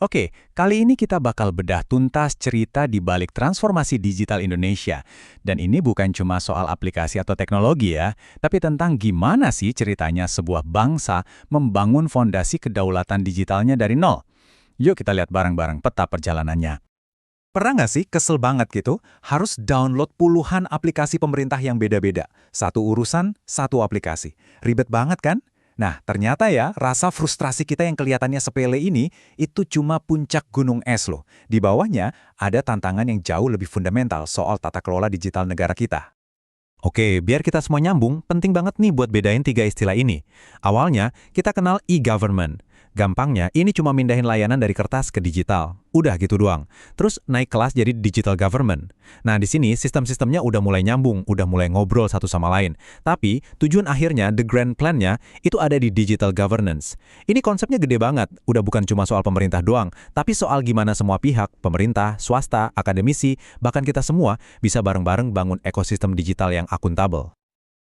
Oke, kali ini kita bakal bedah tuntas cerita di balik transformasi digital Indonesia. Dan ini bukan cuma soal aplikasi atau teknologi ya, tapi tentang gimana sih ceritanya sebuah bangsa membangun fondasi kedaulatan digitalnya dari nol. Yuk kita lihat bareng-bareng peta perjalanannya. Pernah nggak sih kesel banget gitu, harus download puluhan aplikasi pemerintah yang beda-beda. Satu urusan, satu aplikasi. Ribet banget kan? Nah, ternyata ya, rasa frustrasi kita yang kelihatannya sepele ini, itu cuma puncak gunung es loh. Di bawahnya, ada tantangan yang jauh lebih fundamental soal tata kelola digital negara kita. Oke, biar kita semua nyambung, penting banget nih buat bedain tiga istilah ini. Awalnya, kita kenal e-government. Gampangnya, ini cuma mindahin layanan dari kertas ke digital. Udah gitu doang. Terus naik kelas jadi digital government. Nah, di sini sistem-sistemnya udah mulai nyambung, udah mulai ngobrol satu sama lain. Tapi, tujuan akhirnya, the grand plan-nya, itu ada di digital governance. Ini konsepnya gede banget. Udah bukan cuma soal pemerintah doang, tapi soal gimana semua pihak, pemerintah, swasta, akademisi, bahkan kita semua bisa bareng-bareng bangun ekosistem digital yang akuntabel.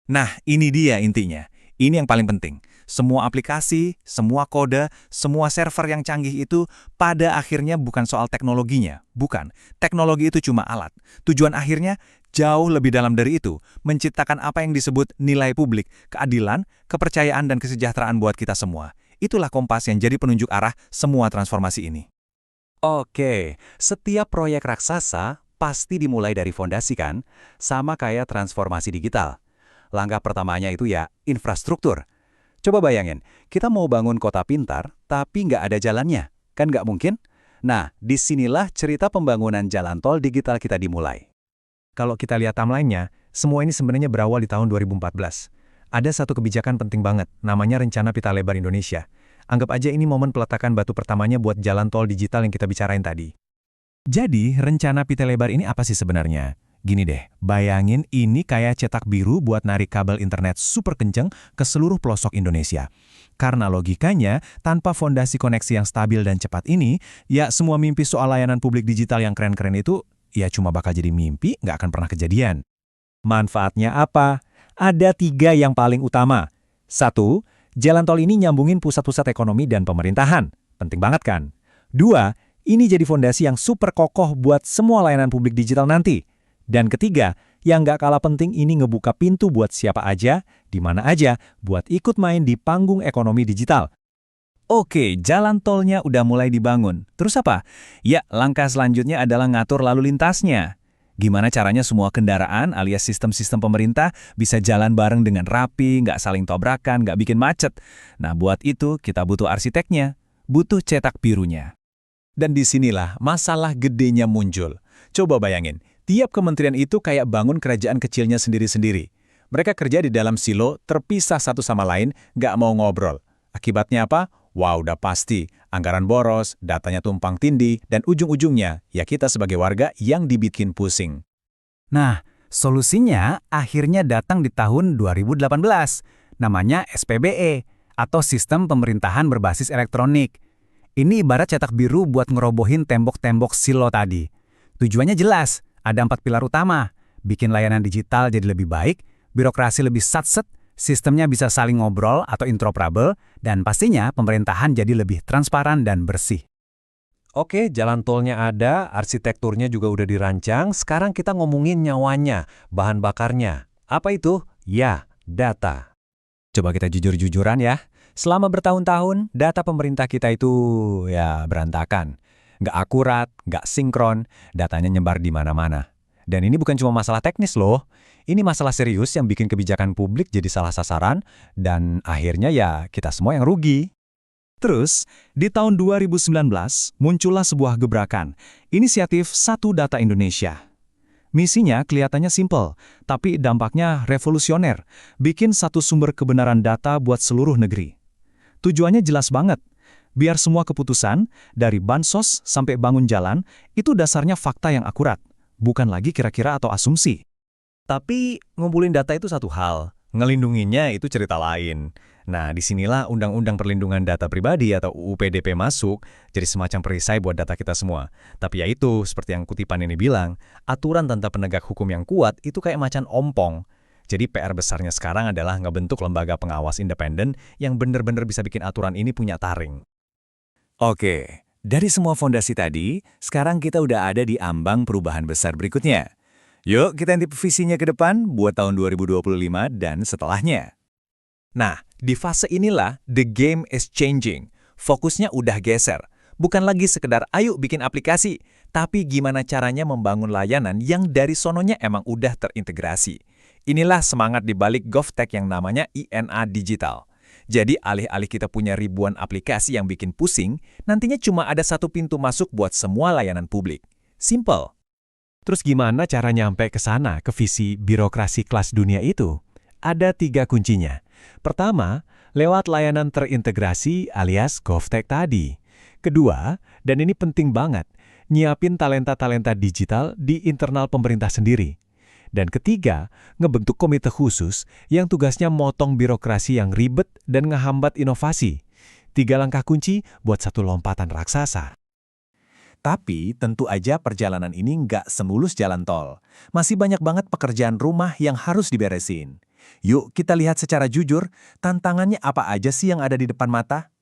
Nah, ini dia intinya. Ini yang paling penting. Semua aplikasi, semua kode, semua server yang canggih itu pada akhirnya bukan soal teknologinya. Bukan. Teknologi itu cuma alat. Tujuan akhirnya jauh lebih dalam dari itu. Menciptakan apa yang disebut nilai publik, keadilan, kepercayaan, dan kesejahteraan buat kita semua. Itulah kompas yang jadi penunjuk arah semua transformasi ini. Oke, setiap proyek raksasa pasti dimulai dari fondasi kan? Sama kayak transformasi digital. Langkah pertamanya itu ya infrastruktur. Coba bayangin, kita mau bangun kota pintar, tapi nggak ada jalannya. Kan nggak mungkin? Nah, disinilah cerita pembangunan jalan tol digital kita dimulai. Kalau kita lihat timeline-nya, semua ini sebenarnya berawal di tahun 2014. Ada satu kebijakan penting banget, namanya Rencana Pita Lebar Indonesia. Anggap aja ini momen peletakan batu pertamanya buat jalan tol digital yang kita bicarain tadi. Jadi, Rencana Pita Lebar ini apa sih sebenarnya? Gini deh, bayangin ini kayak cetak biru buat narik kabel internet super kenceng ke seluruh pelosok Indonesia. Karena logikanya, tanpa fondasi koneksi yang stabil dan cepat ini, ya semua mimpi soal layanan publik digital yang keren-keren itu, ya cuma bakal jadi mimpi, nggak akan pernah kejadian. Manfaatnya apa? Ada tiga yang paling utama. Satu, jalan tol ini nyambungin pusat-pusat ekonomi dan pemerintahan. Penting banget kan? Dua, ini jadi fondasi yang super kokoh buat semua layanan publik digital nanti. Dan ketiga, yang nggak kalah penting ini ngebuka pintu buat siapa aja, di mana aja, buat ikut main di panggung ekonomi digital. Oke, jalan tolnya udah mulai dibangun. Terus apa? Ya, langkah selanjutnya adalah ngatur lalu lintasnya. Gimana caranya semua kendaraan alias sistem-sistem pemerintah bisa jalan bareng dengan rapi, nggak saling tabrakan, nggak bikin macet. Nah, buat itu kita butuh arsiteknya, butuh cetak birunya. Dan disinilah masalah gedenya muncul. Coba bayangin. Tiap kementerian itu kayak bangun kerajaan kecilnya sendiri-sendiri. Mereka kerja di dalam silo, terpisah satu sama lain, nggak mau ngobrol. Akibatnya apa? Wah, udah pasti. Anggaran boros, datanya tumpang tindih, dan ujung-ujungnya, ya kita sebagai warga yang dibikin pusing. Nah, solusinya akhirnya datang di tahun 2018. Namanya SPBE, atau Sistem Pemerintahan Berbasis Elektronik. Ini ibarat cetak biru buat ngerobohin tembok-tembok silo tadi. Tujuannya jelas. Ada 4 pilar utama, bikin layanan digital jadi lebih baik, birokrasi lebih satset, sistemnya bisa saling ngobrol atau interoperable, dan pastinya pemerintahan jadi lebih transparan dan bersih. Oke, jalan tolnya ada, arsitekturnya juga udah dirancang, sekarang kita ngomongin nyawanya, bahan bakarnya. Apa itu? Ya, data. Coba kita jujur-jujuran ya, selama bertahun-tahun, data pemerintah kita itu ya berantakan. Nggak akurat, nggak sinkron, datanya nyebar di mana-mana. Dan ini bukan cuma masalah teknis loh, ini masalah serius yang bikin kebijakan publik jadi salah sasaran, dan akhirnya ya kita semua yang rugi. Terus, di tahun 2019, muncullah sebuah gebrakan, inisiatif Satu Data Indonesia. Misinya kelihatannya simpel, tapi dampaknya revolusioner, bikin satu sumber kebenaran data buat seluruh negeri. Tujuannya jelas banget, biar semua keputusan, dari bansos sampai bangun jalan, itu dasarnya fakta yang akurat, bukan lagi kira-kira atau asumsi. Tapi ngumpulin data itu satu hal, ngelindunginya itu cerita lain. Nah, disinilah Undang-Undang Perlindungan Data Pribadi atau UU PDP masuk, jadi semacam perisai buat data kita semua. Tapi ya itu, seperti yang kutipan ini bilang, aturan tentang penegak hukum yang kuat itu kayak macan ompong. Jadi PR besarnya sekarang adalah ngebentuk lembaga pengawas independen yang benar-benar bisa bikin aturan ini punya taring. Oke, Dari semua fondasi tadi, sekarang kita udah ada di ambang perubahan besar berikutnya. Yuk kita intip visinya ke depan buat tahun 2025 dan setelahnya. Nah, di fase inilah the game is changing. Fokusnya udah geser. Bukan lagi sekedar ayo bikin aplikasi, tapi gimana caranya membangun layanan yang dari sononya emang udah terintegrasi. Inilah semangat di balik GovTech yang namanya INA Digital. Jadi alih-alih kita punya ribuan aplikasi yang bikin pusing, nantinya cuma ada satu pintu masuk buat semua layanan publik. Simple. Terus gimana cara nyampe ke sana, ke visi birokrasi kelas dunia itu? Ada 3 kuncinya. Pertama, lewat layanan terintegrasi alias GovTech tadi. Kedua, dan ini penting banget, nyiapin talenta-talenta digital di internal pemerintah sendiri. Dan ketiga, ngebentuk komite khusus yang tugasnya motong birokrasi yang ribet dan ngehambat inovasi. 3 langkah kunci buat satu lompatan raksasa. Tapi tentu aja perjalanan ini nggak semulus jalan tol. Masih banyak banget pekerjaan rumah yang harus diberesin. Yuk kita lihat secara jujur, tantangannya apa aja sih yang ada di depan mata?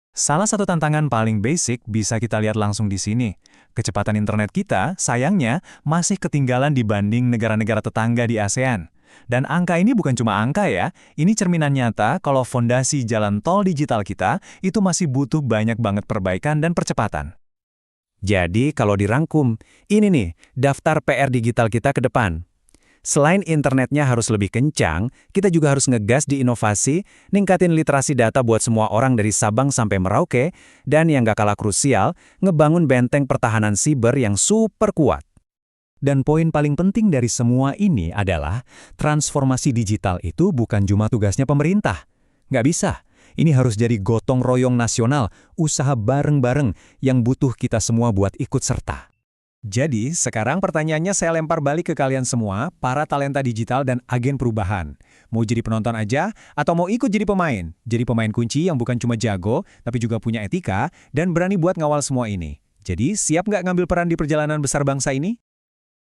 Salah satu tantangan paling basic bisa kita lihat langsung di sini. Kecepatan internet kita, sayangnya, masih ketinggalan dibanding negara-negara tetangga di ASEAN. Dan angka ini bukan cuma angka ya, ini cerminan nyata kalau fondasi jalan tol digital kita itu masih butuh banyak banget perbaikan dan percepatan. Jadi kalau dirangkum, ini nih daftar PR digital kita ke depan. Selain internetnya harus lebih kencang, kita juga harus ngegas di inovasi, ningkatin literasi data buat semua orang dari Sabang sampai Merauke, dan yang gak kalah krusial, ngebangun benteng pertahanan siber yang super kuat. Dan poin paling penting dari semua ini adalah, transformasi digital itu bukan cuma tugasnya pemerintah. Nggak bisa. Ini harus jadi gotong royong nasional, usaha bareng-bareng yang butuh kita semua buat ikut serta. Jadi, sekarang pertanyaannya saya lempar balik ke kalian semua, para talenta digital dan agen perubahan. Mau jadi penonton aja, atau mau ikut jadi pemain? Jadi pemain kunci yang bukan cuma jago, tapi juga punya etika, dan berani buat ngawal semua ini. Jadi, siap nggak ngambil peran di perjalanan besar bangsa ini?